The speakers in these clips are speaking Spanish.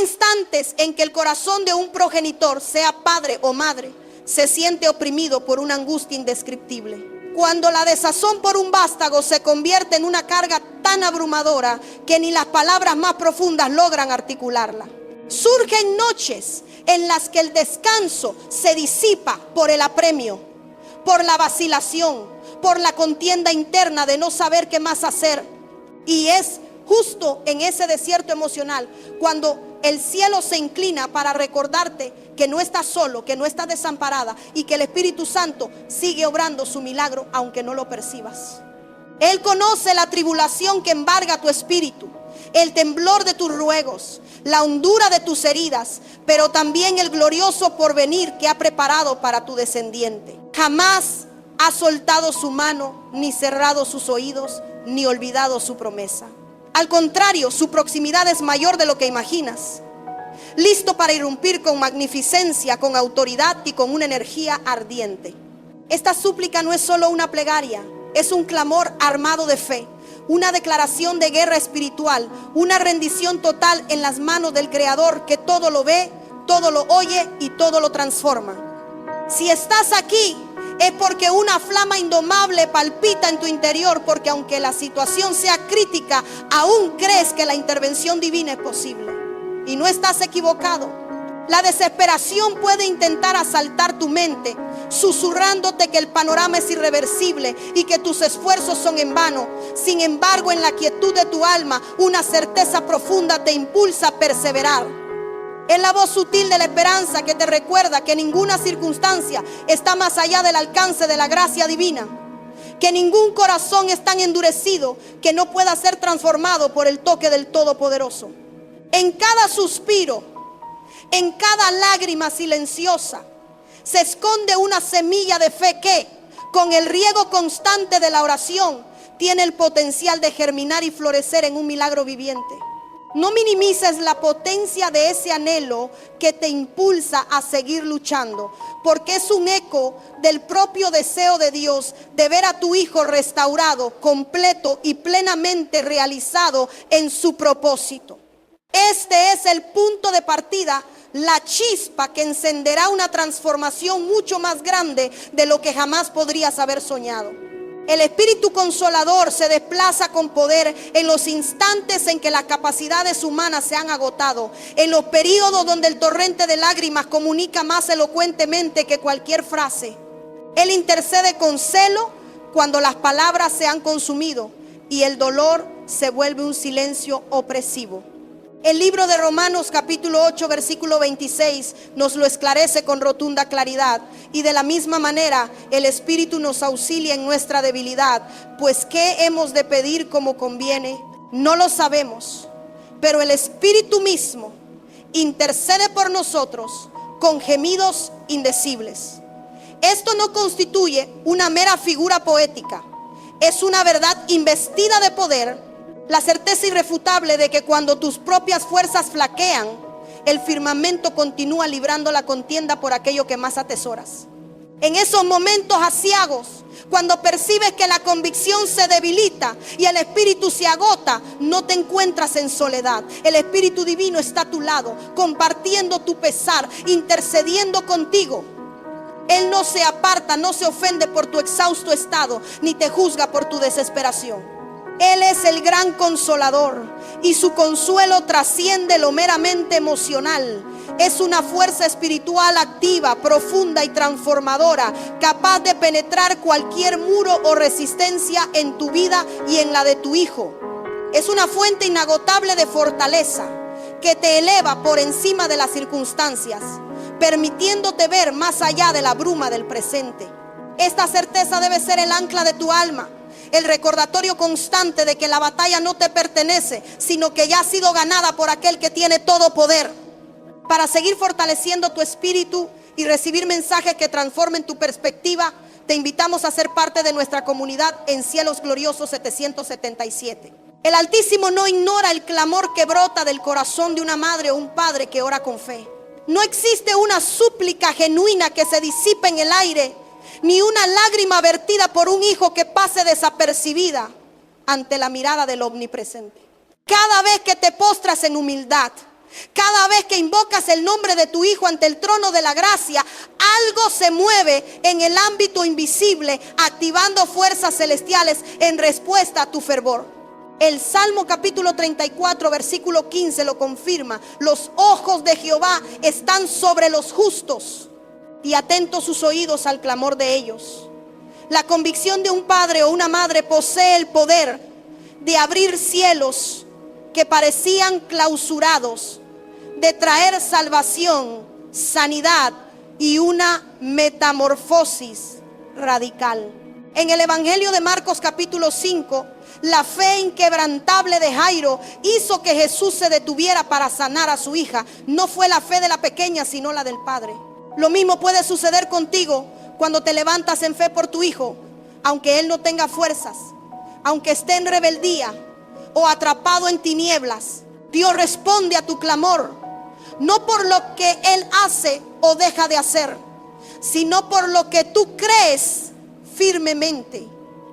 instantes en que el corazón de un progenitor, sea padre o madre, se siente oprimido por una angustia indescriptible. Cuando la desazón por un vástago se convierte en una carga tan abrumadora que ni las palabras más profundas logran articularla. Surgen noches en las que el descanso se disipa por el apremio, por la vacilación, por la contienda interna de no saber qué más hacer. Y es justo en ese desierto emocional cuando el cielo se inclina para recordarte que no estás solo, que no estás desamparada y que el Espíritu Santo sigue obrando su milagro aunque no lo percibas. Él conoce la tribulación que embarga tu espíritu, el temblor de tus ruegos, la hondura de tus heridas, pero también el glorioso porvenir que ha preparado para tu descendiente. Jamás ha soltado su mano, ni cerrado sus oídos, ni olvidado su promesa. Al contrario, su proximidad es mayor de lo que imaginas, listo para irrumpir con magnificencia, con autoridad y con una energía ardiente. Esta súplica no es solo una plegaria, es un clamor armado de fe, una declaración de guerra espiritual, una rendición total en las manos del Creador que todo lo ve, todo lo oye y todo lo transforma. Si estás aquí, es porque una flama indomable palpita en tu interior, porque aunque la situación sea crítica, aún crees que la intervención divina es posible. Y no estás equivocado. La desesperación puede intentar asaltar tu mente, susurrándote que el panorama es irreversible y que tus esfuerzos son en vano. Sin embargo, en la quietud de tu alma, una certeza profunda te impulsa a perseverar. Es la voz sutil de la esperanza que te recuerda que ninguna circunstancia está más allá del alcance de la gracia divina, que ningún corazón es tan endurecido que no pueda ser transformado por el toque del Todopoderoso. En cada suspiro, en cada lágrima silenciosa, se esconde una semilla de fe que, con el riego constante de la oración, tiene el potencial de germinar y florecer en un milagro viviente. No minimices la potencia de ese anhelo que te impulsa a seguir luchando, porque es un eco del propio deseo de Dios de ver a tu hijo restaurado, completo y plenamente realizado en su propósito. Este es el punto de partida, la chispa que encenderá una transformación mucho más grande de lo que jamás podrías haber soñado. El Espíritu Consolador se desplaza con poder en los instantes en que las capacidades humanas se han agotado, en los periodos donde el torrente de lágrimas comunica más elocuentemente que cualquier frase. Él intercede con celo cuando las palabras se han consumido y el dolor se vuelve un silencio opresivo. El libro de Romanos capítulo 8 versículo 26 nos lo esclarece con rotunda claridad. Y de la misma manera el Espíritu nos auxilia en nuestra debilidad, pues ¿qué hemos de pedir como conviene? No lo sabemos, pero el Espíritu mismo intercede por nosotros con gemidos indecibles. Esto no constituye una mera figura poética, es una verdad investida de poder. La certeza irrefutable de que cuando tus propias fuerzas flaquean, el firmamento continúa librando la contienda por aquello que más atesoras. En esos momentos aciagos, cuando percibes que la convicción se debilita y el espíritu se agota, no te encuentras en soledad. El Espíritu Divino está a tu lado, compartiendo tu pesar, intercediendo contigo. Él no se aparta, no se ofende por tu exhausto estado, ni te juzga por tu desesperación. Él es el gran consolador y su consuelo trasciende lo meramente emocional. Es una fuerza espiritual activa, profunda y transformadora, capaz de penetrar cualquier muro o resistencia en tu vida y en la de tu hijo. Es una fuente inagotable de fortaleza que te eleva por encima de las circunstancias, permitiéndote ver más allá de la bruma del presente. Esta certeza debe ser el ancla de tu alma. El recordatorio constante de que la batalla no te pertenece, sino que ya ha sido ganada por aquel que tiene todo poder. Para seguir fortaleciendo tu espíritu y recibir mensajes que transformen tu perspectiva, te invitamos a ser parte de nuestra comunidad en Cielos Gloriosos 777. El Altísimo no ignora el clamor que brota del corazón de una madre o un padre que ora con fe. No existe una súplica genuina que se disipe en el aire, ni una lágrima vertida por un hijo que pase desapercibida ante la mirada del omnipresente. Cada vez que te postras en humildad, Cada vez que invocas el nombre de tu Hijo ante el trono de la gracia, algo se mueve en el ámbito invisible, activando fuerzas celestiales en respuesta a tu fervor. El Salmo capítulo 34, versículo 15 lo confirma. Los ojos de Jehová están sobre los justos y atentos sus oídos al clamor de ellos. La convicción de un padre o una madre posee el poder de abrir cielos que parecían clausurados, de traer salvación, sanidad y una metamorfosis radical. En el Evangelio de Marcos capítulo 5, la fe inquebrantable de Jairo hizo que Jesús se detuviera para sanar a su hija. No fue la fe de la pequeña, sino la del padre. Lo mismo puede suceder contigo cuando te levantas en fe por tu hijo, aunque él no tenga fuerzas, aunque esté en rebeldía o atrapado en tinieblas. Dios responde a tu clamor, no por lo que él hace o deja de hacer, sino por lo que tú crees firmemente.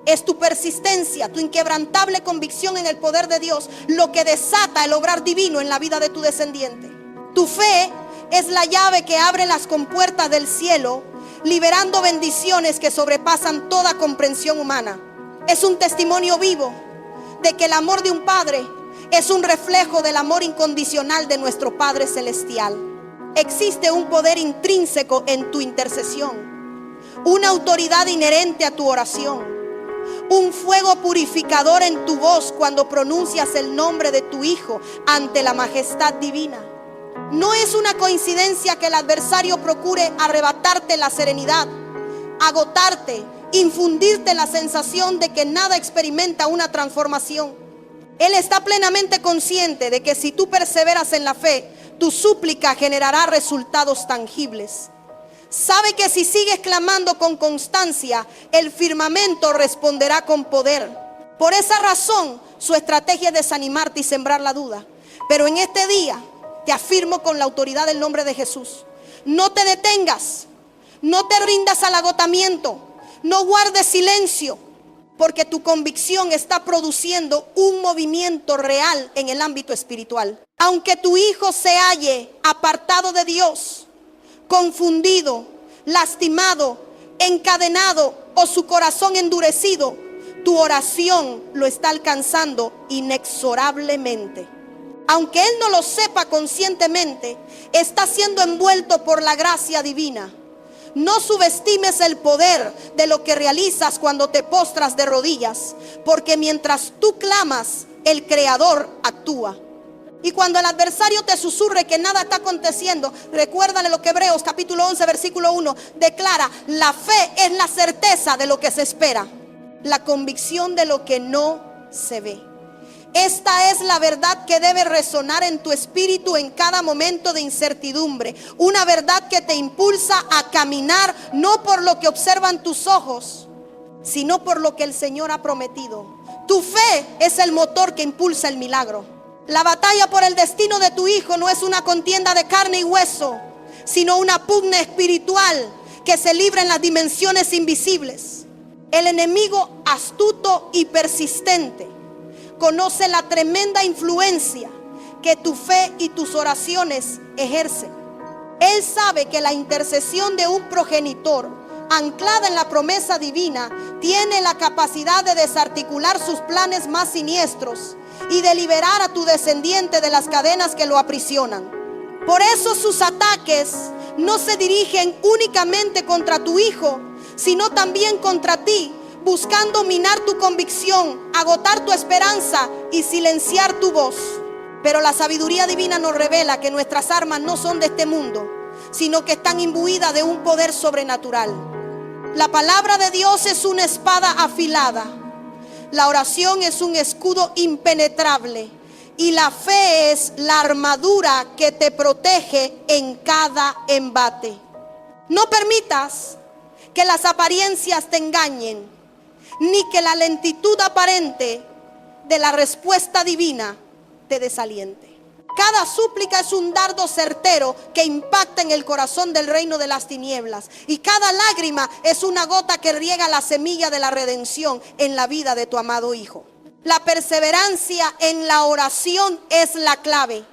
Es tu persistencia, tu inquebrantable convicción en el poder de Dios lo que desata el obrar divino en la vida de tu descendiente. Tu fe es la llave que abre las compuertas del cielo, liberando bendiciones que sobrepasan toda comprensión humana. Es un testimonio vivo de que el amor de un padre es un reflejo del amor incondicional de nuestro Padre Celestial. Existe un poder intrínseco en tu intercesión, una autoridad inherente a tu oración, un fuego purificador en tu voz cuando pronuncias el nombre de tu Hijo ante la majestad divina. No es una coincidencia que el adversario procure arrebatarte la serenidad, agotarte, infundirte la sensación de que nada experimenta una transformación. Él está plenamente consciente de que si tú perseveras en la fe, tu súplica generará resultados tangibles. Sabe que si sigues clamando con constancia, el firmamento responderá con poder. Por esa razón, su estrategia es desanimarte y sembrar la duda. Pero en este día, te afirmo con la autoridad del nombre de Jesús: no te detengas, no te rindas al agotamiento, no guardes silencio, porque tu convicción está produciendo un movimiento real en el ámbito espiritual. Aunque tu hijo se halle apartado de Dios, confundido, lastimado, encadenado o su corazón endurecido, tu oración lo está alcanzando inexorablemente. Aunque él no lo sepa conscientemente, está siendo envuelto por la gracia divina. No subestimes el poder de lo que realizas cuando te postras de rodillas, porque mientras tú clamas, el Creador actúa. Y cuando el adversario te susurre que nada está aconteciendo, recuérdale lo que Hebreos capítulo 11 versículo 1 declara: la fe es la certeza de lo que se espera, la convicción de lo que no se ve. Esta es la verdad que debe resonar en tu espíritu en cada momento de incertidumbre. Una verdad que te impulsa a caminar no por lo que observan tus ojos, sino por lo que el Señor ha prometido. Tu fe es el motor que impulsa el milagro. La batalla por el destino de tu hijo no es una contienda de carne y hueso, sino una pugna espiritual que se libra en las dimensiones invisibles. El enemigo astuto y persistente conoce la tremenda influencia que tu fe y tus oraciones ejercen. Él sabe que la intercesión de un progenitor anclada en la promesa divina tiene la capacidad de desarticular sus planes más siniestros y de liberar a tu descendiente de las cadenas que lo aprisionan. Por eso sus ataques no se dirigen únicamente contra tu hijo, sino también contra ti, buscando minar tu convicción, agotar tu esperanza y silenciar tu voz. Pero la sabiduría divina nos revela que nuestras armas no son de este mundo, sino que están imbuidas de un poder sobrenatural. La palabra de Dios es una espada afilada, la oración es un escudo impenetrable y la fe es la armadura que te protege en cada embate. No permitas que las apariencias te engañen, ni que la lentitud aparente de la respuesta divina te desaliente. Cada súplica es un dardo certero que impacta en el corazón del reino de las tinieblas, y cada lágrima es una gota que riega la semilla de la redención en la vida de tu amado hijo. La perseverancia en la oración es la clave.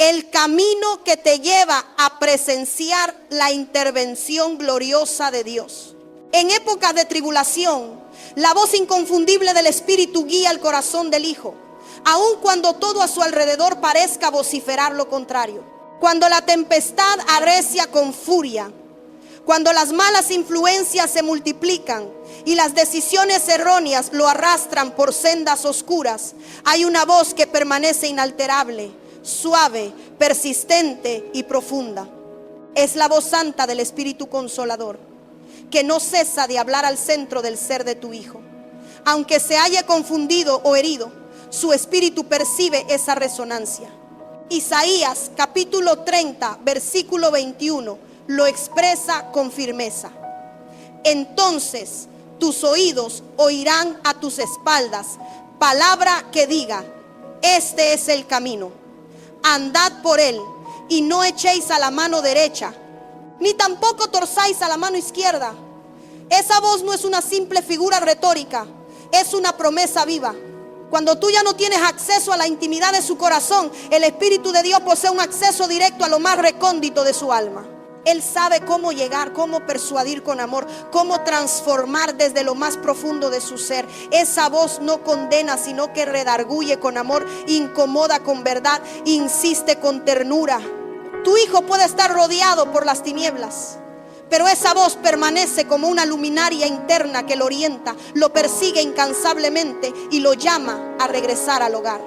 el camino que te lleva a presenciar la intervención gloriosa de Dios. En épocas de tribulación, la voz inconfundible del Espíritu guía el corazón del Hijo, aun cuando todo a su alrededor parezca vociferar lo contrario. Cuando la tempestad arrecia con furia, cuando las malas influencias se multiplican y las decisiones erróneas lo arrastran por sendas oscuras, hay una voz que permanece inalterable, suave, persistente y profunda. Es la voz santa del Espíritu Consolador, que no cesa de hablar al centro del ser de tu Hijo. Aunque se haya confundido o herido, su espíritu percibe esa resonancia. Isaías capítulo 30, versículo 21, lo expresa con firmeza. Entonces tus oídos oirán a tus espaldas palabra que diga: este es el camino, andad por él, y no echéis a la mano derecha, ni tampoco torzáis a la mano izquierda. Esa voz no es una simple figura retórica, es una promesa viva. Cuando tú ya no tienes acceso a la intimidad de su corazón, el Espíritu de Dios posee un acceso directo a lo más recóndito de su alma. Él sabe cómo llegar, cómo persuadir con amor, cómo transformar desde lo más profundo de su ser. Esa voz no condena, sino que redarguye con amor, incomoda con verdad, insiste con ternura. Tu hijo puede estar rodeado por las tinieblas, pero esa voz permanece como una luminaria interna que lo orienta, lo persigue incansablemente y lo llama a regresar al hogar.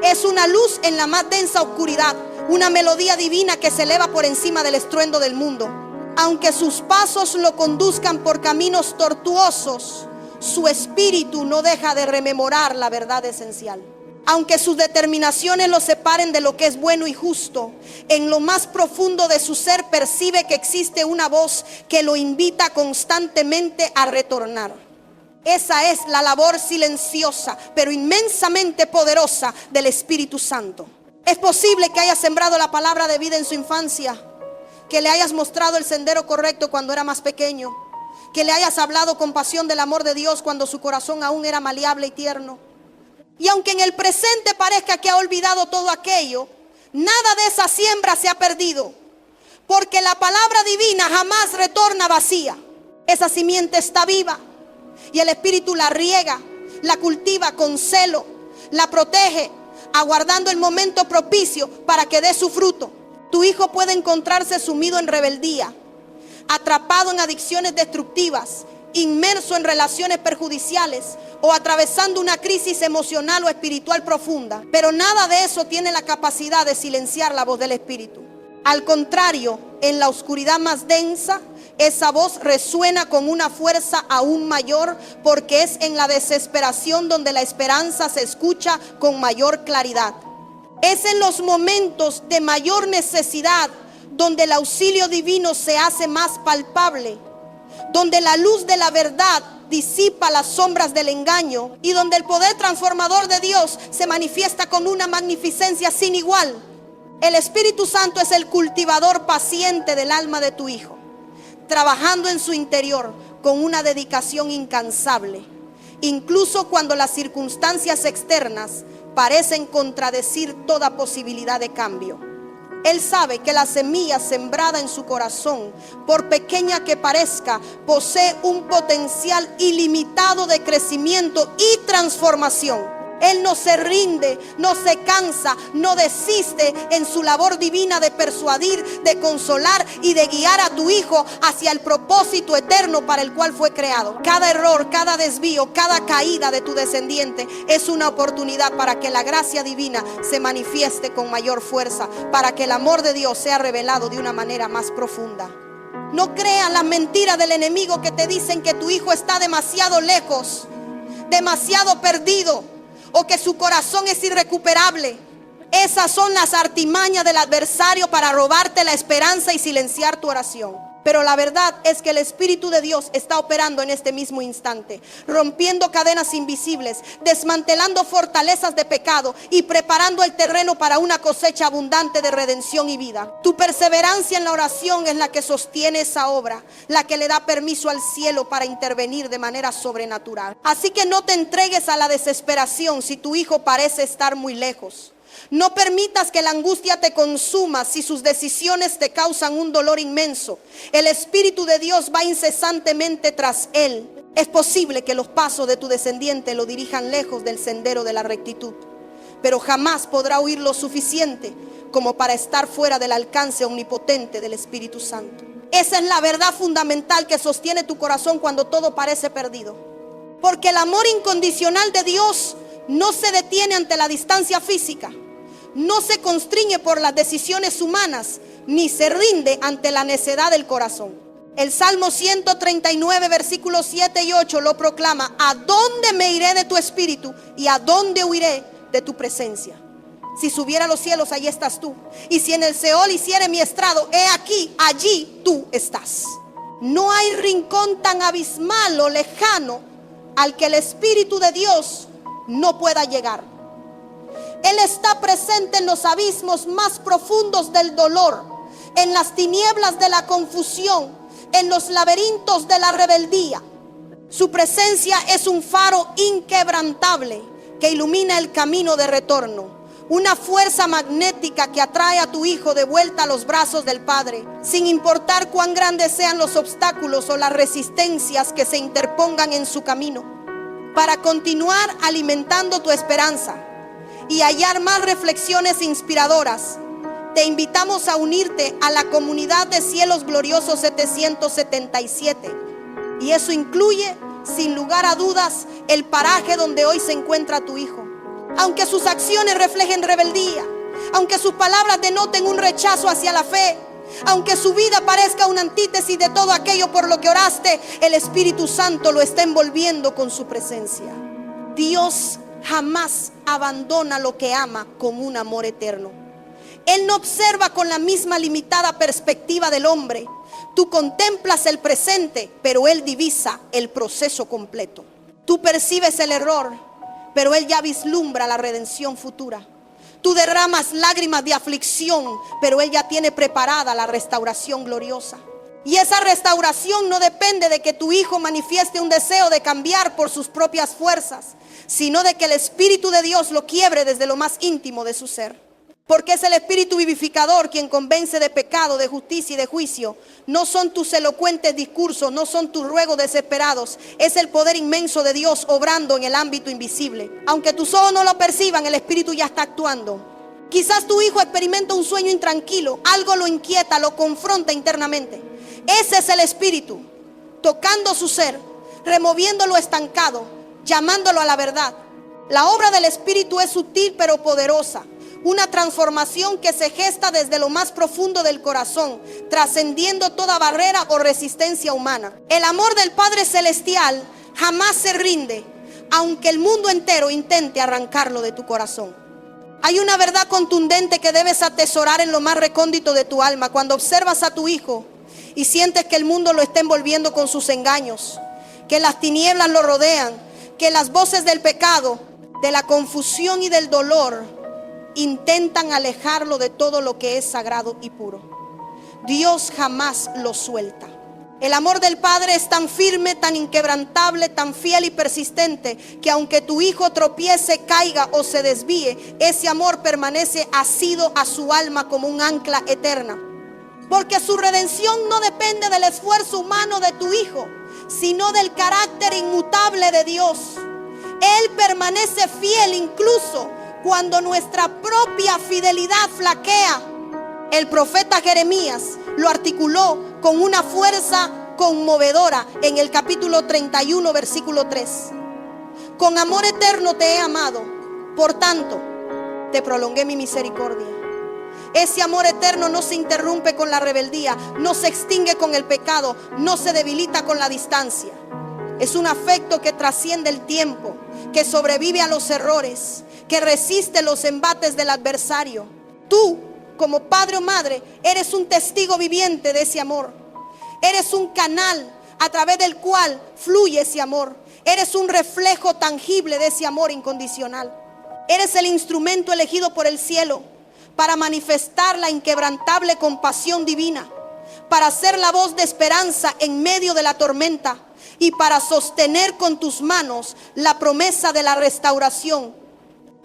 Es una luz en la más densa oscuridad, una melodía divina que se eleva por encima del estruendo del mundo. Aunque sus pasos lo conduzcan por caminos tortuosos, su espíritu no deja de rememorar la verdad esencial. Aunque sus determinaciones lo separen de lo que es bueno y justo, en lo más profundo de su ser percibe que existe una voz que lo invita constantemente a retornar. Esa es la labor silenciosa, pero inmensamente poderosa del Espíritu Santo. Es posible que hayas sembrado la palabra de vida en su infancia, que le hayas mostrado el sendero correcto cuando era más pequeño, que le hayas hablado con pasión del amor de Dios cuando su corazón aún era maleable y tierno. Y aunque en el presente parezca que ha olvidado todo aquello, nada de esa siembra se ha perdido, porque la palabra divina jamás retorna vacía. Esa simiente está viva y el Espíritu la riega, la cultiva con celo, la protege, aguardando el momento propicio para que dé su fruto. Tu hijo puede encontrarse sumido en rebeldía, atrapado en adicciones destructivas, inmerso en relaciones perjudiciales o atravesando una crisis emocional o espiritual profunda, pero nada de eso tiene la capacidad de silenciar la voz del Espíritu. Al contrario, en la oscuridad más densa, esa voz resuena con una fuerza aún mayor, porque es en la desesperación donde la esperanza se escucha con mayor claridad. Es en los momentos de mayor necesidad donde el auxilio divino se hace más palpable, donde la luz de la verdad disipa las sombras del engaño y donde el poder transformador de Dios se manifiesta con una magnificencia sin igual. El Espíritu Santo es el cultivador paciente del alma de tu hijo, trabajando en su interior con una dedicación incansable, incluso cuando las circunstancias externas parecen contradecir toda posibilidad de cambio. Él sabe que la semilla sembrada en su corazón, por pequeña que parezca, posee un potencial ilimitado de crecimiento y transformación. Él no se rinde, no se cansa, no desiste en su labor divina de persuadir, de consolar y de guiar a tu hijo hacia el propósito eterno para el cual fue creado. Cada error, cada desvío, cada caída de tu descendiente es una oportunidad para que la gracia divina se manifieste con mayor fuerza, para que el amor de Dios sea revelado de una manera más profunda. No creas las mentiras del enemigo que te dicen que tu hijo está demasiado lejos, demasiado perdido, o que su corazón es irrecuperable. Esas son las artimañas del adversario para robarte la esperanza y silenciar tu oración. Pero la verdad es que el Espíritu de Dios está operando en este mismo instante, rompiendo cadenas invisibles, desmantelando fortalezas de pecado y preparando el terreno para una cosecha abundante de redención y vida. Tu perseverancia en la oración es la que sostiene esa obra, la que le da permiso al cielo para intervenir de manera sobrenatural. Así que no te entregues a la desesperación si tu hijo parece estar muy lejos, No permitas que la angustia te consuma si sus decisiones te causan un dolor inmenso. El Espíritu de Dios va incesantemente tras él. Es posible que los pasos de tu descendiente lo dirijan lejos del sendero de la rectitud, pero jamás podrá huir lo suficiente como para estar fuera del alcance omnipotente del Espíritu Santo. Esa es la verdad fundamental que sostiene tu corazón cuando todo parece perdido. Porque el amor incondicional de Dios no se detiene ante la distancia física, no se constriñe por las decisiones humanas, ni se rinde ante la necedad del corazón. El Salmo 139, versículos 7 y 8 lo proclama: ¿a dónde me iré de tu espíritu y a dónde huiré de tu presencia? Si subiera a los cielos, allí estás tú. Y si en el Seol hiciere mi estrado, he aquí, allí tú estás. No hay rincón tan abismal o lejano al que el Espíritu de Dios no pueda llegar. Él está presente en los abismos más profundos del dolor, en las tinieblas de la confusión, en los laberintos de la rebeldía. Su presencia es un faro inquebrantable que ilumina el camino de retorno, una fuerza magnética que atrae a tu hijo de vuelta a los brazos del Padre, sin importar cuán grandes sean los obstáculos o las resistencias que se interpongan en su camino. Para continuar alimentando tu esperanza y hallar más reflexiones inspiradoras, te invitamos a unirte a la comunidad de Cielos Gloriosos 777. Y eso incluye, sin lugar a dudas, el paraje donde hoy se encuentra tu hijo. Aunque sus acciones reflejen rebeldía, aunque sus palabras denoten un rechazo hacia la fe, aunque su vida parezca una antítesis de todo aquello por lo que oraste, el Espíritu Santo lo está envolviendo con su presencia. Dios jamás abandona lo que ama con un amor eterno. Él no observa con la misma limitada perspectiva del hombre. Tú contemplas el presente, pero Él divisa el proceso completo. Tú percibes el error, pero Él ya vislumbra la redención futura. Tú derramas lágrimas de aflicción, pero Él ya tiene preparada la restauración gloriosa. Y esa restauración no depende de que tu hijo manifieste un deseo de cambiar por sus propias fuerzas, sino de que el Espíritu de Dios lo quiebre desde lo más íntimo de su ser. Porque es el Espíritu vivificador quien convence de pecado, de justicia y de juicio. No son tus elocuentes discursos, no son tus ruegos desesperados. Es el poder inmenso de Dios obrando en el ámbito invisible. Aunque tus ojos no lo perciban, el Espíritu ya está actuando. Quizás tu hijo experimenta un sueño intranquilo, algo lo inquieta, lo confronta internamente. Ese es el Espíritu, tocando su ser, removiendo lo estancado, llamándolo a la verdad. La obra del Espíritu es sutil pero poderosa. Una transformación que se gesta desde lo más profundo del corazón, trascendiendo toda barrera o resistencia humana. El amor del Padre Celestial jamás se rinde, aunque el mundo entero intente arrancarlo de tu corazón. Hay una verdad contundente que debes atesorar en lo más recóndito de tu alma. Cuando observas a tu hijo y sientes que el mundo lo está envolviendo con sus engaños, que las tinieblas lo rodean, que las voces del pecado, de la confusión y del dolor intentan alejarlo de todo lo que es sagrado y puro. Dios jamás lo suelta. El amor del Padre es tan firme, tan inquebrantable, tan fiel y persistente, que aunque tu hijo tropiece, caiga o se desvíe, ese amor permanece asido a su alma como un ancla eterna. Porque su redención no depende del esfuerzo humano de tu hijo, sino del carácter inmutable de Dios. Él permanece fiel incluso cuando nuestra propia fidelidad flaquea. El profeta Jeremías lo articuló con una fuerza conmovedora en el capítulo 31, versículo 3. Con amor eterno te he amado, por tanto te prolongué mi misericordia. Ese amor eterno no se interrumpe con la rebeldía, no se extingue con el pecado, no se debilita con la distancia. Es un afecto que trasciende el tiempo, que sobrevive a los errores, que resiste los embates del adversario. Tú, como padre o madre, eres un testigo viviente de ese amor. Eres un canal a través del cual fluye ese amor. Eres un reflejo tangible de ese amor incondicional. Eres el instrumento elegido por el cielo para manifestar la inquebrantable compasión divina, para ser la voz de esperanza en medio de la tormenta y para sostener con tus manos la promesa de la restauración.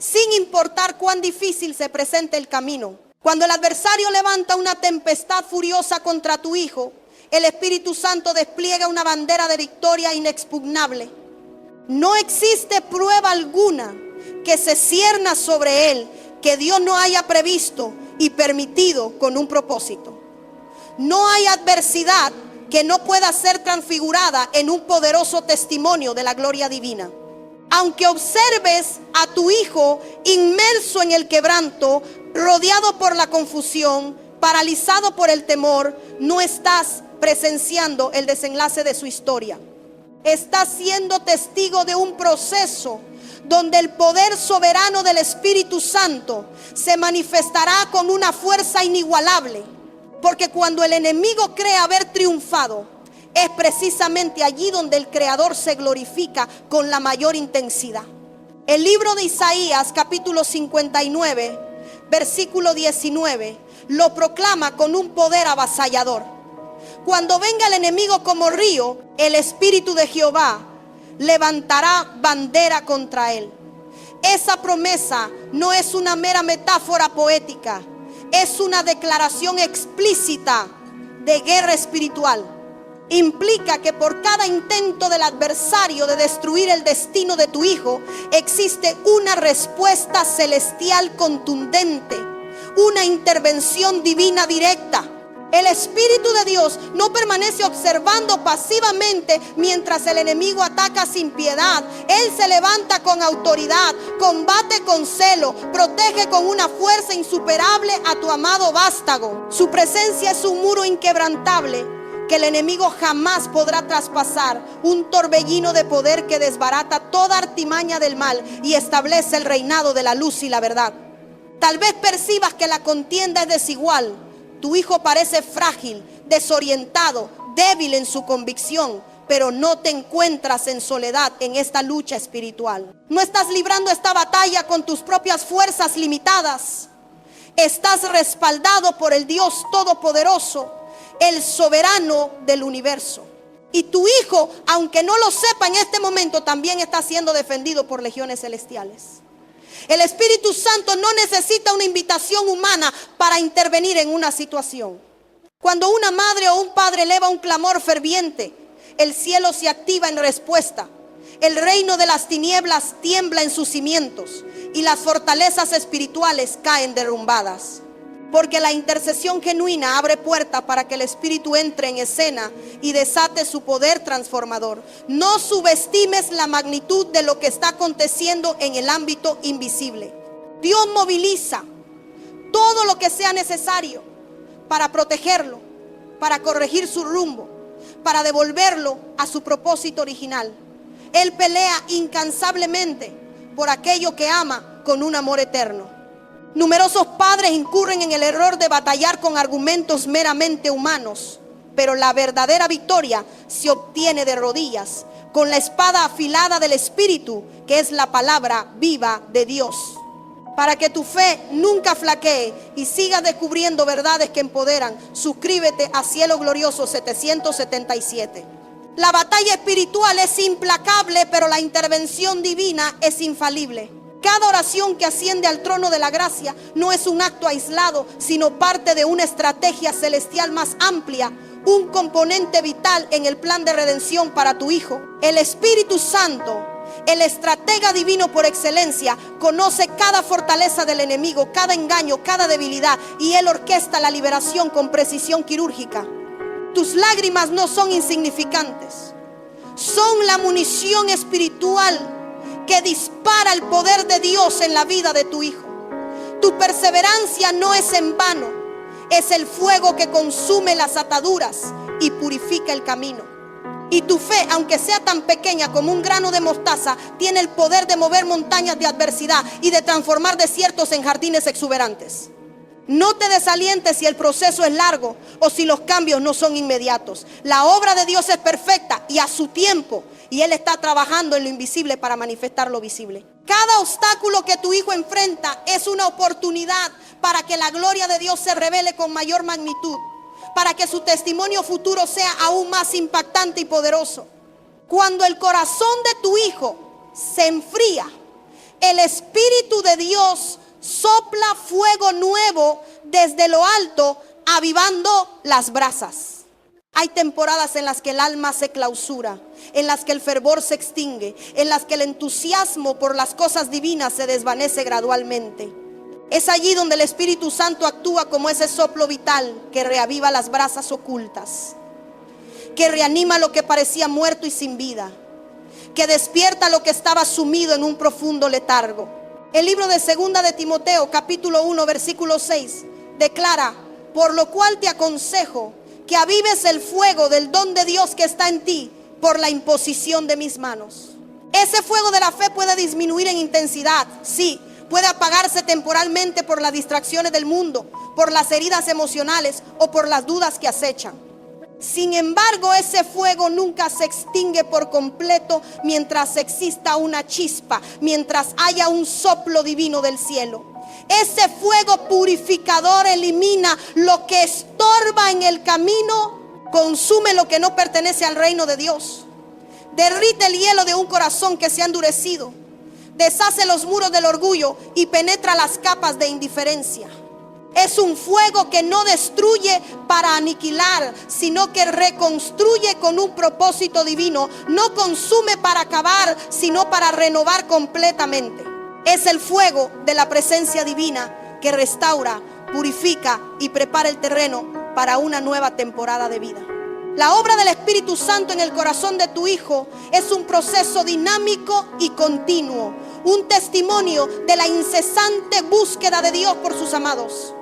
sin importar cuán difícil se presente el camino. Cuando el adversario levanta una tempestad furiosa contra tu hijo, el Espíritu Santo despliega una bandera de victoria inexpugnable. No existe prueba alguna que se cierna sobre él que Dios no haya previsto y permitido con un propósito. No hay adversidad que no pueda ser transfigurada en un poderoso testimonio de la gloria divina. Aunque observes a tu hijo inmerso en el quebranto, rodeado por la confusión, paralizado por el temor, no estás presenciando el desenlace de su historia. Estás siendo testigo de un proceso donde el poder soberano del Espíritu Santo se manifestará con una fuerza inigualable. Porque cuando el enemigo cree haber triunfado, es precisamente allí donde el Creador se glorifica con la mayor intensidad. El libro de Isaías, capítulo 59, versículo 19, lo proclama con un poder avasallador. Cuando venga el enemigo como río, el Espíritu de Jehová levantará bandera contra él. Esa promesa no es una mera metáfora poética, es una declaración explícita de guerra espiritual. Implica que por cada intento del adversario de destruir el destino de tu hijo, existe una respuesta celestial contundente, una intervención divina directa. El Espíritu de Dios no permanece observando pasivamente mientras el enemigo ataca sin piedad. Él se levanta con autoridad, combate con celo, protege con una fuerza insuperable a tu amado vástago. Su presencia es un muro inquebrantable que el enemigo jamás podrá traspasar, un torbellino de poder que desbarata toda artimaña del mal y establece el reinado de la luz y la verdad. Tal vez percibas que la contienda es desigual. Tu hijo parece frágil, desorientado, débil en su convicción, pero no te encuentras en soledad en esta lucha espiritual. No estás librando esta batalla con tus propias fuerzas limitadas. Estás respaldado por el Dios Todopoderoso, el soberano del universo. Y tu hijo, aunque no lo sepa en este momento, también está siendo defendido por legiones celestiales. El Espíritu Santo no necesita una invitación humana para intervenir en una situación. Cuando una madre o un padre eleva un clamor ferviente, el cielo se activa en respuesta. El reino de las tinieblas tiembla en sus cimientos y las fortalezas espirituales caen derrumbadas. Porque la intercesión genuina abre puerta para que el Espíritu entre en escena y desate su poder transformador. No subestimes la magnitud de lo que está aconteciendo en el ámbito invisible. Dios moviliza todo lo que sea necesario para protegerlo, para corregir su rumbo, para devolverlo a su propósito original. Él pelea incansablemente por aquello que ama con un amor eterno. Numerosos padres incurren en el error de batallar con argumentos meramente humanos, pero la verdadera victoria se obtiene de rodillas, con la espada afilada del Espíritu, que es la palabra viva de Dios. Para que tu fe nunca flaquee y sigas descubriendo verdades que empoderan, suscríbete a Cielo Glorioso 777. La batalla espiritual es implacable, pero la intervención divina es infalible. Cada oración que asciende al trono de la gracia no es un acto aislado, sino parte de una estrategia celestial más amplia, un componente vital en el plan de redención para tu hijo. El Espíritu Santo, el estratega divino por excelencia, conoce cada fortaleza del enemigo, cada engaño, cada debilidad, y Él orquesta la liberación con precisión quirúrgica. Tus lágrimas no son insignificantes, son la munición espiritual que dispara el poder de Dios en la vida de tu hijo. Tu perseverancia no es en vano, es el fuego que consume las ataduras y purifica el camino. Y tu fe, aunque sea tan pequeña como un grano de mostaza, tiene el poder de mover montañas de adversidad y de transformar desiertos en jardines exuberantes. No te desalientes si el proceso es largo o si los cambios no son inmediatos. La obra de Dios es perfecta y a su tiempo, y Él está trabajando en lo invisible para manifestar lo visible. Cada obstáculo que tu hijo enfrenta es una oportunidad para que la gloria de Dios se revele con mayor magnitud, para que su testimonio futuro sea aún más impactante y poderoso. Cuando el corazón de tu hijo se enfría, el Espíritu de Dios sopla fuego nuevo desde lo alto, avivando las brasas. Hay temporadas en las que el alma se clausura, en las que el fervor se extingue, en las que el entusiasmo por las cosas divinas se desvanece gradualmente. Es allí donde el Espíritu Santo actúa como ese soplo vital que reaviva las brasas ocultas, que reanima lo que parecía muerto y sin vida, que despierta lo que estaba sumido en un profundo letargo. El libro de 2 de Timoteo, capítulo 1, versículo 6, declara: por lo cual te aconsejo que avives el fuego del don de Dios que está en ti por la imposición de mis manos. Ese fuego de la fe puede disminuir en intensidad, sí, puede apagarse temporalmente por las distracciones del mundo, por las heridas emocionales o por las dudas que acechan. Sin embargo, ese fuego nunca se extingue por completo mientras exista una chispa, mientras haya un soplo divino del cielo. Ese fuego purificador elimina lo que estorba en el camino, consume lo que no pertenece al reino de Dios, derrite el hielo de un corazón que se ha endurecido, deshace los muros del orgullo y penetra las capas de indiferencia. Es un fuego que no destruye para aniquilar, sino que reconstruye con un propósito divino. No consume para acabar, sino para renovar completamente. Es el fuego de la presencia divina que restaura, purifica y prepara el terreno para una nueva temporada de vida. La obra del Espíritu Santo en el corazón de tu hijo es un proceso dinámico y continuo, un testimonio de la incesante búsqueda de Dios por sus amados.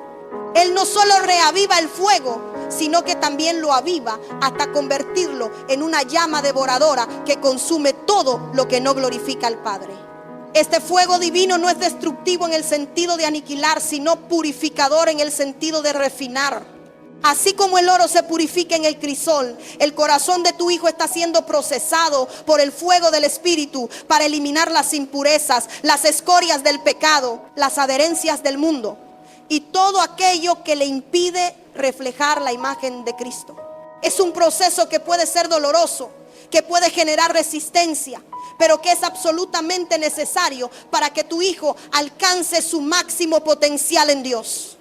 Él no solo reaviva el fuego, sino que también lo aviva hasta convertirlo en una llama devoradora que consume todo lo que no glorifica al Padre. Este fuego divino no es destructivo en el sentido de aniquilar, sino purificador en el sentido de refinar. Así como el oro se purifica en el crisol, el corazón de tu hijo está siendo procesado por el fuego del Espíritu para eliminar las impurezas, las escorias del pecado, las adherencias del mundo y todo aquello que le impide reflejar la imagen de Cristo. Es un proceso que puede ser doloroso, que puede generar resistencia, pero que es absolutamente necesario para que tu hijo alcance su máximo potencial en Dios.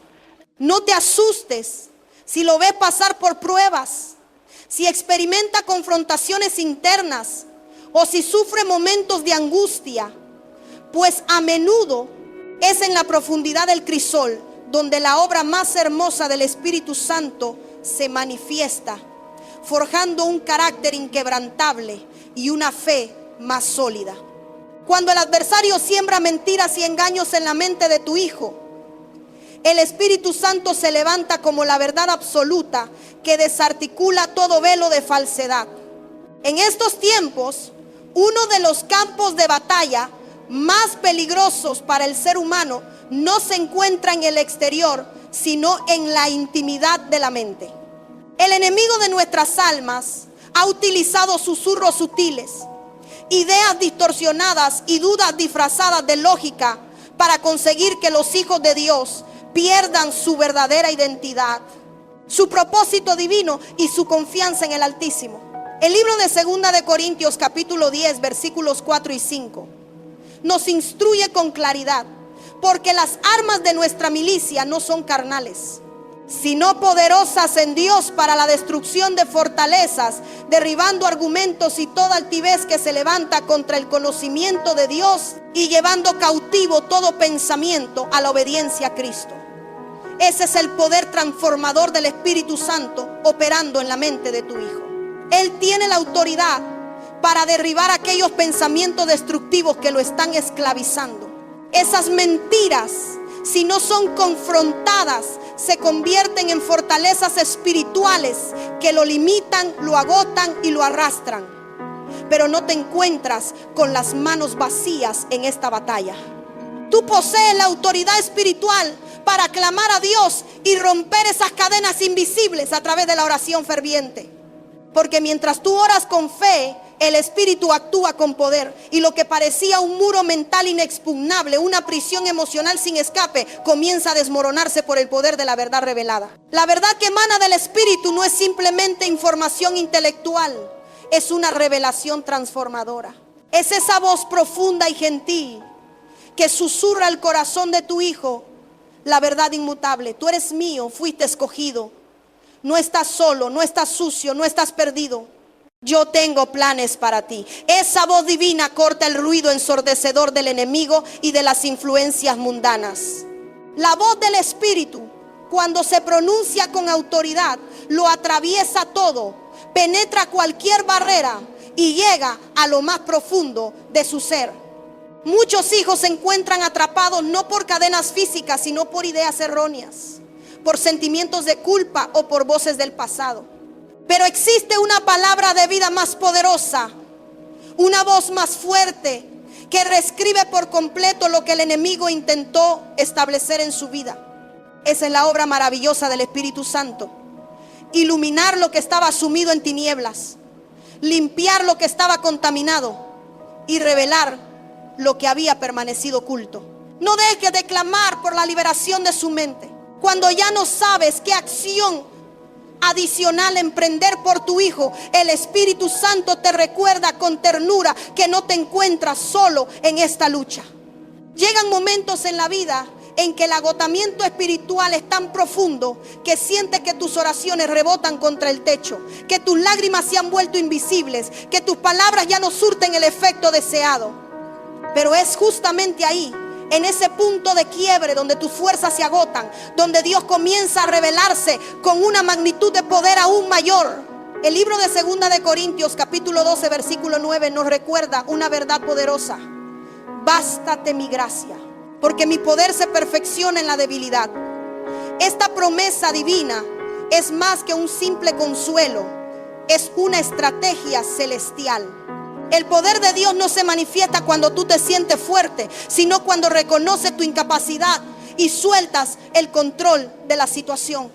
No te asustes si lo ves pasar por pruebas, si experimenta confrontaciones internas o si sufre momentos de angustia, pues a menudo es en la profundidad del crisol donde la obra más hermosa del Espíritu Santo se manifiesta, forjando un carácter inquebrantable y una fe más sólida. Cuando el adversario siembra mentiras y engaños en la mente de tu hijo, el Espíritu Santo se levanta como la verdad absoluta que desarticula todo velo de falsedad. En estos tiempos, uno de los campos de batalla más peligrosos para el ser humano no se encuentra en el exterior, sino en la intimidad de la mente. El enemigo de nuestras almas ha utilizado susurros sutiles, ideas distorsionadas y dudas disfrazadas de lógica para conseguir que los hijos de Dios pierdan su verdadera identidad, su propósito divino y su confianza en el Altísimo. El libro de 2 de Corintios capítulo 10 versículos 4 y 5 nos instruye con claridad, porque las armas de nuestra milicia no son carnales, sino poderosas en Dios para la destrucción de fortalezas, derribando argumentos y toda altivez que se levanta contra el conocimiento de Dios y llevando cautivo todo pensamiento a la obediencia a Cristo. Ese es el poder transformador del Espíritu Santo operando en la mente de tu hijo. Él tiene la autoridad para derribar aquellos pensamientos destructivos que lo están esclavizando. Esas mentiras, si no son confrontadas, se convierten en fortalezas espirituales que lo limitan, lo agotan y lo arrastran. Pero no te encuentras con las manos vacías en esta batalla. Tú posees la autoridad espiritual para clamar a Dios y romper esas cadenas invisibles a través de la oración ferviente. Porque mientras tú oras con fe, el Espíritu actúa con poder, y lo que parecía un muro mental inexpugnable, una prisión emocional sin escape, comienza a desmoronarse por el poder de la verdad revelada. La verdad que emana del Espíritu no es simplemente información intelectual, es una revelación transformadora. Es esa voz profunda y gentil que susurra el corazón de tu hijo la verdad inmutable. Tú eres mío, fuiste escogido. No estás solo, no estás sucio, no estás perdido. Yo tengo planes para ti. Esa voz divina corta el ruido ensordecedor del enemigo y de las influencias mundanas. La voz del Espíritu, cuando se pronuncia con autoridad, lo atraviesa todo, penetra cualquier barrera y llega a lo más profundo de su ser. Muchos hijos se encuentran atrapados no por cadenas físicas, sino por ideas erróneas, por sentimientos de culpa o por voces del pasado. Pero existe una palabra de vida más poderosa, una voz más fuerte que reescribe por completo lo que el enemigo intentó establecer en su vida. Esa es la obra maravillosa del Espíritu Santo. Iluminar lo que estaba sumido en tinieblas, limpiar lo que estaba contaminado y revelar lo que había permanecido oculto. No dejes de clamar por la liberación de su mente. Cuando ya no sabes qué acción adicional emprender por tu hijo, el Espíritu Santo te recuerda con ternura que no te encuentras solo en esta lucha. Llegan momentos en la vida en que el agotamiento espiritual es tan profundo que sientes que tus oraciones rebotan contra el techo, que tus lágrimas se han vuelto invisibles, que tus palabras ya no surten el efecto deseado. Pero es justamente ahí, en ese punto de quiebre donde tus fuerzas se agotan, donde Dios comienza a revelarse con una magnitud de poder aún mayor. El libro de 2 de Corintios capítulo 12 versículo 9 nos recuerda una verdad poderosa. Bástate mi gracia, porque mi poder se perfecciona en la debilidad. Esta promesa divina es más que un simple consuelo, es una estrategia celestial. El poder de Dios no se manifiesta cuando tú te sientes fuerte, sino cuando reconoces tu incapacidad y sueltas el control de la situación.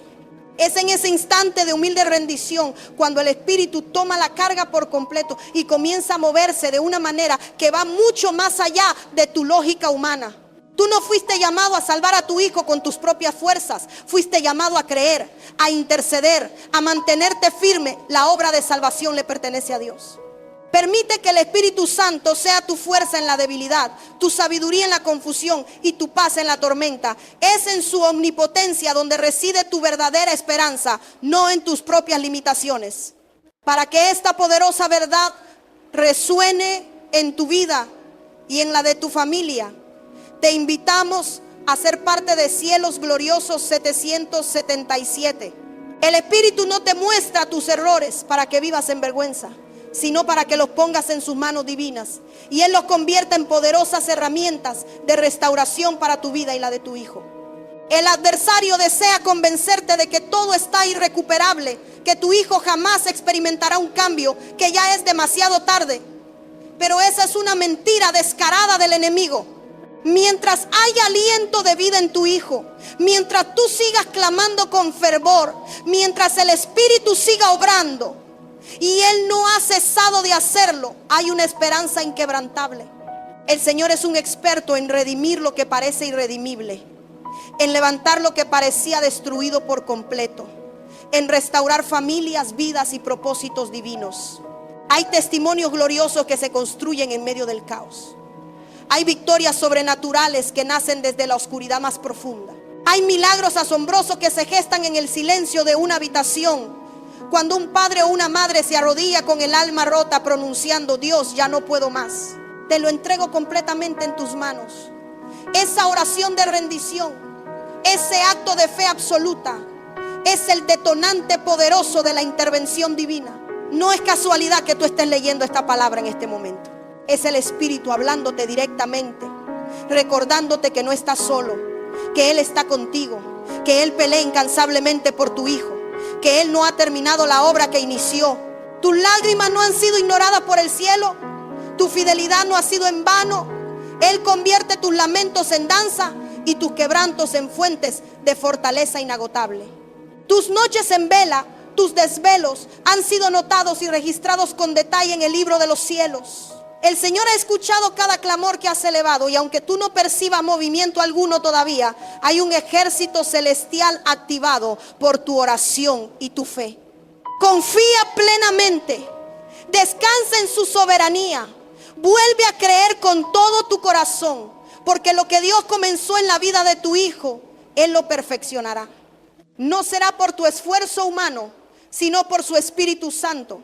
Es en ese instante de humilde rendición cuando el Espíritu toma la carga por completo y comienza a moverse de una manera que va mucho más allá de tu lógica humana. Tú no fuiste llamado a salvar a tu hijo con tus propias fuerzas. Fuiste llamado a creer, a interceder, a mantenerte firme. La obra de salvación le pertenece a Dios. Permite que el Espíritu Santo sea tu fuerza en la debilidad, tu sabiduría en la confusión y tu paz en la tormenta. Es en su omnipotencia donde reside tu verdadera esperanza, no en tus propias limitaciones. Para que esta poderosa verdad resuene en tu vida y en la de tu familia, te invitamos a ser parte de Cielos Gloriosos 777. El Espíritu no te muestra tus errores para que vivas en vergüenza, sino para que los pongas en sus manos divinas y Él los convierta en poderosas herramientas de restauración para tu vida y la de tu hijo. El adversario desea convencerte de que todo está irrecuperable, que tu hijo jamás experimentará un cambio, que ya es demasiado tarde. Pero esa es una mentira descarada del enemigo. Mientras haya aliento de vida en tu hijo, mientras tú sigas clamando con fervor, mientras el Espíritu siga obrando, y Él no ha cesado de hacerlo, hay una esperanza inquebrantable. El Señor es un experto en redimir lo que parece irredimible, en levantar lo que parecía destruido por completo, en restaurar familias, vidas y propósitos divinos. Hay testimonios gloriosos que se construyen en medio del caos. Hay victorias sobrenaturales que nacen desde la oscuridad más profunda. Hay milagros asombrosos que se gestan en el silencio de una habitación, cuando un padre o una madre se arrodilla con el alma rota pronunciando: Dios, ya no puedo más. Te lo entrego completamente en tus manos. Esa oración de rendición, ese acto de fe absoluta, es el detonante poderoso de la intervención divina. No es casualidad que tú estés leyendo esta palabra en este momento. Es el Espíritu hablándote directamente, recordándote que no estás solo, que Él está contigo, que Él pelea incansablemente por tu hijo, que Él no ha terminado la obra que inició. Tus lágrimas no han sido ignoradas por el cielo, tu fidelidad no ha sido en vano. Él convierte tus lamentos en danza y tus quebrantos en fuentes de fortaleza inagotable. Tus noches en vela, tus desvelos han sido notados y registrados con detalle en el libro de los cielos. El Señor ha escuchado cada clamor que has elevado, y aunque tú no percibas movimiento alguno todavía, hay un ejército celestial activado por tu oración y tu fe. Confía plenamente, descansa en su soberanía, vuelve a creer con todo tu corazón, porque lo que Dios comenzó en la vida de tu hijo, Él lo perfeccionará. No será por tu esfuerzo humano, sino por su Espíritu Santo.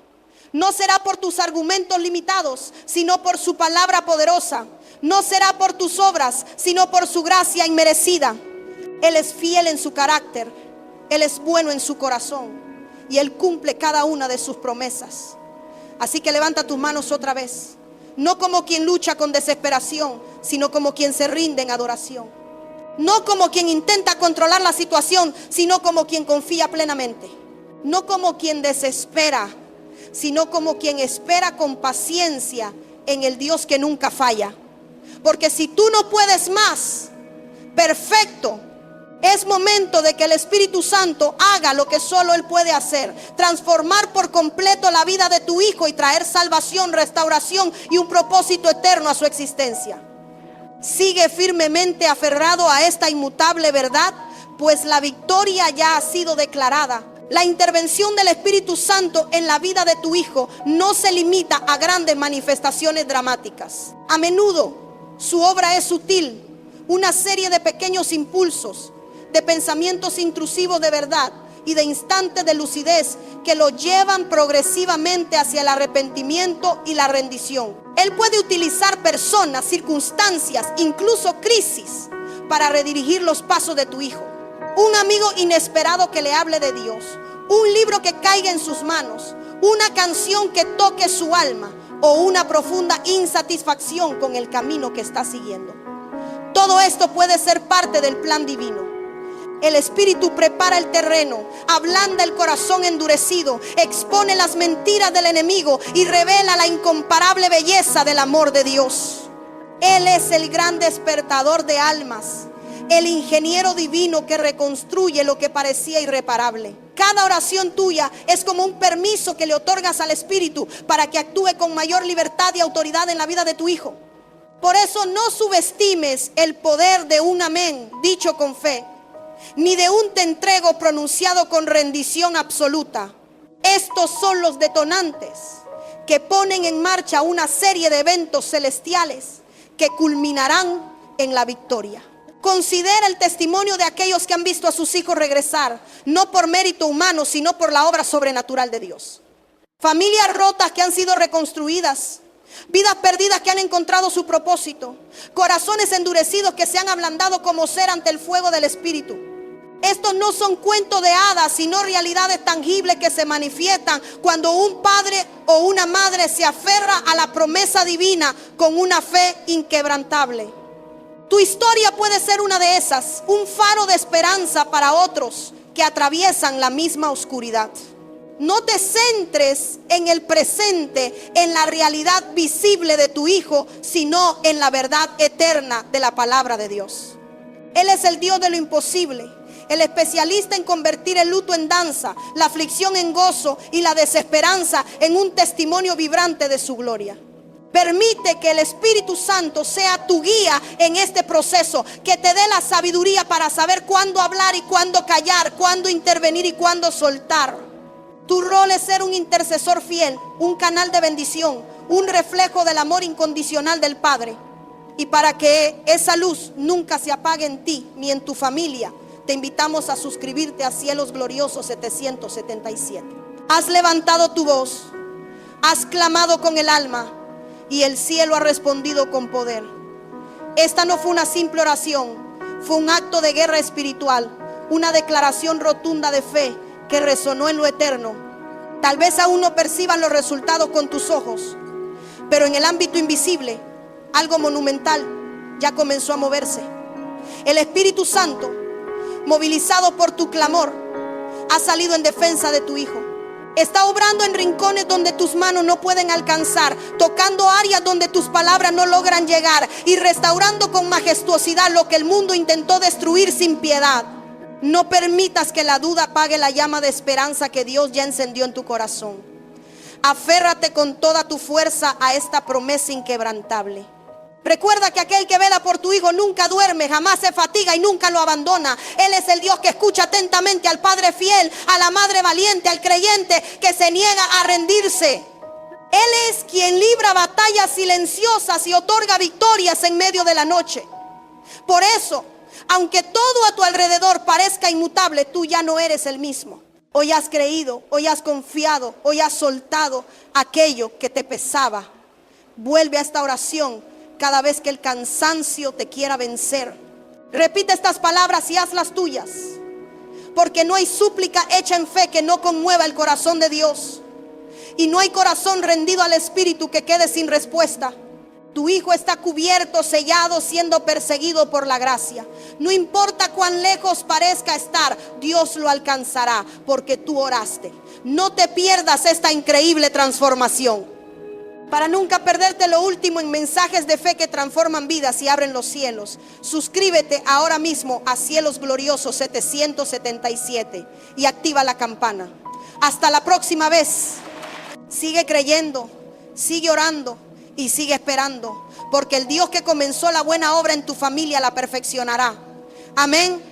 No será por tus argumentos limitados, sino por su palabra poderosa. No será por tus obras, sino por su gracia inmerecida. Él es fiel en su carácter, Él es bueno en su corazón y Él cumple cada una de sus promesas. Así que levanta tus manos otra vez, no como quien lucha con desesperación, sino como quien se rinde en adoración. No como quien intenta controlar la situación, sino como quien confía plenamente. No como quien desespera, sino como quien espera con paciencia en el Dios que nunca falla. Porque si tú no puedes más, perfecto, es momento de que el Espíritu Santo haga lo que solo Él puede hacer: transformar por completo la vida de tu hijo y traer salvación, restauración y un propósito eterno a su existencia. Sigue firmemente aferrado a esta inmutable verdad, pues la victoria ya ha sido declarada. La intervención del Espíritu Santo en la vida de tu hijo no se limita a grandes manifestaciones dramáticas. A menudo su obra es sutil, una serie de pequeños impulsos, de pensamientos intrusivos de verdad y de instantes de lucidez que lo llevan progresivamente hacia el arrepentimiento y la rendición. Él puede utilizar personas, circunstancias, incluso crisis, para redirigir los pasos de tu hijo. Un amigo inesperado que le hable de Dios, un libro que caiga en sus manos, una canción que toque su alma o una profunda insatisfacción con el camino que está siguiendo. Todo esto puede ser parte del plan divino. El Espíritu prepara el terreno, ablanda el corazón endurecido, expone las mentiras del enemigo y revela la incomparable belleza del amor de Dios. Él es el gran despertador de almas, el ingeniero divino que reconstruye lo que parecía irreparable. Cada oración tuya es como un permiso que le otorgas al Espíritu para que actúe con mayor libertad y autoridad en la vida de tu hijo. Por eso no subestimes el poder de un amén dicho con fe, ni de un te entrego pronunciado con rendición absoluta. Estos son los detonantes que ponen en marcha una serie de eventos celestiales que culminarán en la victoria. Considera el testimonio de aquellos que han visto a sus hijos regresar, no por mérito humano, sino por la obra sobrenatural de Dios. Familias rotas que han sido reconstruidas, vidas perdidas que han encontrado su propósito, corazones endurecidos que se han ablandado como cera ante el fuego del Espíritu. Estos no son cuentos de hadas, sino realidades tangibles que se manifiestan cuando un padre o una madre se aferra a la promesa divina con una fe inquebrantable. Tu historia puede ser una de esas, un faro de esperanza para otros que atraviesan la misma oscuridad. No te centres en el presente, en la realidad visible de tu hijo, sino en la verdad eterna de la palabra de Dios. Él es el Dios de lo imposible, el especialista en convertir el luto en danza, la aflicción en gozo y la desesperanza en un testimonio vibrante de su gloria. Permite que el Espíritu Santo sea tu guía en este proceso, que te dé la sabiduría para saber cuándo hablar y cuándo callar, cuándo intervenir y cuándo soltar. Tu rol es ser un intercesor fiel, un canal de bendición, un reflejo del amor incondicional del Padre. Y para que esa luz nunca se apague en ti ni en tu familia, te invitamos a suscribirte a Cielos Gloriosos 777. Has levantado tu voz, has clamado con el alma y el cielo ha respondido con poder. Esta no fue una simple oración, fue un acto de guerra espiritual, una declaración rotunda de fe que resonó en lo eterno. Tal vez aún no perciban los resultados con tus ojos, pero en el ámbito invisible, algo monumental ya comenzó a moverse. El Espíritu Santo, movilizado por tu clamor, ha salido en defensa de tu hijo. Está obrando en rincones donde tus manos no pueden alcanzar, tocando áreas donde tus palabras no logran llegar y restaurando con majestuosidad lo que el mundo intentó destruir sin piedad. No permitas que la duda apague la llama de esperanza que Dios ya encendió en tu corazón. Aférrate con toda tu fuerza a esta promesa inquebrantable. Recuerda que aquel que vela por tu hijo nunca duerme, jamás se fatiga y nunca lo abandona. Él es el Dios que escucha atentamente al padre fiel, a la madre valiente, al creyente que se niega a rendirse. Él es quien libra batallas silenciosas y otorga victorias en medio de la noche. Por eso, aunque todo a tu alrededor parezca inmutable, tú ya no eres el mismo. Hoy has creído, hoy has confiado, hoy has soltado aquello que te pesaba. Vuelve a esta oración cada vez que el cansancio te quiera vencer. Repite estas palabras y hazlas tuyas, porque no hay súplica hecha en fe que no conmueva el corazón de Dios, y no hay corazón rendido al Espíritu que quede sin respuesta. Tu hijo está cubierto, sellado, siendo perseguido por la gracia. No importa cuán lejos parezca estar, Dios lo alcanzará porque tú oraste. No te pierdas esta increíble transformación. Para nunca perderte lo último en mensajes de fe que transforman vidas y abren los cielos, suscríbete ahora mismo a Cielos Gloriosos 777 y activa la campana. Hasta la próxima vez. Sigue creyendo, sigue orando y sigue esperando, porque el Dios que comenzó la buena obra en tu familia la perfeccionará. Amén.